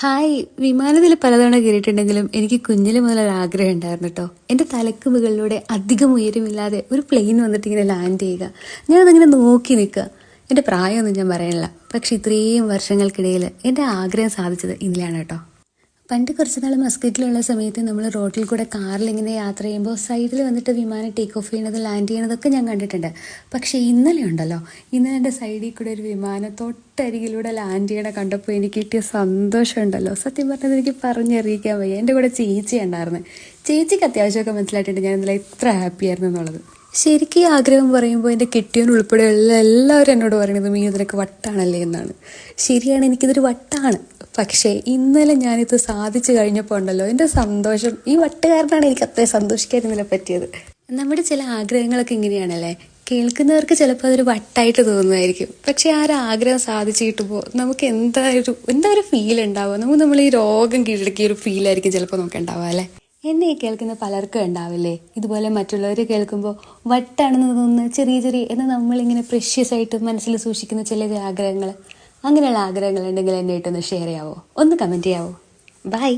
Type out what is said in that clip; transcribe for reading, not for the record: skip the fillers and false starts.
Hi. വിമാനത്തിൽ പലതവണ കയറിയിട്ടുണ്ടെങ്കിലും എനിക്ക് കുഞ്ഞില് മുതൽ ഒരു ആഗ്രഹം ഉണ്ടായിരുന്നു കേട്ടോ. എൻ്റെ തലക്ക് മുകളിലൂടെ അധികം ഉയരമില്ലാതെ ഒരു പ്ലെയിൻ വന്നിട്ട് ഇങ്ങനെ ലാൻഡ് ചെയ്യുക. ഞാനതിങ്ങനെ നോക്കി നിൽക്കുക. എൻ്റെ പ്രായമൊന്നും ഞാൻ പറയണില്ല, പക്ഷെ ഇത്രയും വർഷങ്ങൾക്കിടയിൽ എൻ്റെ ആഗ്രഹം സാധിച്ചത് ഇന്നലെയാണ് കേട്ടോ. പണ്ട് കുറച്ച് നാൾ മസ്കറ്റിലുള്ള സമയത്ത് നമ്മൾ റോഡിൽ കൂടെ കാറിൽ ഇങ്ങനെ യാത്ര ചെയ്യുമ്പോൾ സൈഡിൽ വന്നിട്ട് വിമാനം ടേക്ക് ഓഫ് ചെയ്യണത് ലാൻഡ് ചെയ്യണതൊക്കെ ഞാൻ കണ്ടിട്ടുണ്ട്. പക്ഷേ ഇന്നലെ ഉണ്ടല്ലോ, ഇന്നലെ എൻ്റെ സൈഡിൽ കൂടെ ഒരു വിമാനം തൊട്ടരികിലൂടെ ലാൻഡ് ചെയ്യണ കണ്ടപ്പോൾ എനിക്ക് കിട്ടിയ സന്തോഷം ഉണ്ടല്ലോ, സത്യം പറഞ്ഞത് എനിക്ക് പറഞ്ഞറിയിക്കാൻ വയ്യ. എൻ്റെ കൂടെ ചേച്ചി ഉണ്ടായിരുന്നു. ചേച്ചിക്ക് അത്യാവശ്യമൊക്കെ മനസ്സിലായിട്ടുണ്ട് ഞാൻ ഇന്നലെ എത്ര ഹാപ്പി ആയിരുന്നു എന്നുള്ളത്. ശരിക്കും ഈ ആഗ്രഹം പറയുമ്പോൾ എൻ്റെ കെട്ടിയവൻ ഉൾപ്പെടെയുള്ള എല്ലാവരും എന്നോട് പറയുന്നത് മീ ഇതിനൊക്കെ വട്ടാണല്ലേ എന്നാണ്. ശരിയാണ്, എനിക്കിതൊരു വട്ടാണ്. പക്ഷേ ഇന്നലെ ഞാനിത് സാധിച്ചു കഴിഞ്ഞപ്പോൾ ഉണ്ടല്ലോ, എൻ്റെ സന്തോഷം, ഈ വട്ടുകാരനാണ് എനിക്ക് അത്രയും സന്തോഷിക്കാൻ ഇന്നലെ പറ്റിയത്. നമ്മുടെ ചില ആഗ്രഹങ്ങളൊക്കെ ഇങ്ങനെയാണല്ലേ, കേൾക്കുന്നവർക്ക് ചിലപ്പോൾ അതൊരു വട്ടായിട്ട് തോന്നുമായിരിക്കും. പക്ഷെ ആ ഒരു ആഗ്രഹം സാധിച്ചു കിട്ടുമ്പോൾ നമുക്ക് എന്താ ഒരു ഫീൽ ഉണ്ടാവുക. നമ്മൾ ഈ രോഗം കീഴടക്കിയ ഒരു ഫീലായിരിക്കും ചിലപ്പോൾ നമുക്ക് ഉണ്ടാവുക അല്ലേ. എന്നെ കേൾക്കുന്ന പലർക്കും ഉണ്ടാവില്ലേ ഇതുപോലെ മറ്റുള്ളവർ കേൾക്കുമ്പോൾ വട്ടാണെന്ന് തോന്നുന്ന ചെറിയ എന്നാൽ നമ്മളിങ്ങനെ പ്രഷ്യസ് ആയിട്ട് മനസ്സിൽ സൂക്ഷിക്കുന്ന ചില ആഗ്രഹങ്ങൾ. അങ്ങനെയുള്ള ആഗ്രഹങ്ങൾ ഉണ്ടെങ്കിൽ എന്നെ ഇട്ടൊന്ന് ഷെയർ ചെയ്യാവോ, ഒന്ന് കമൻറ്റ് ചെയ്യാവോ. ബൈ.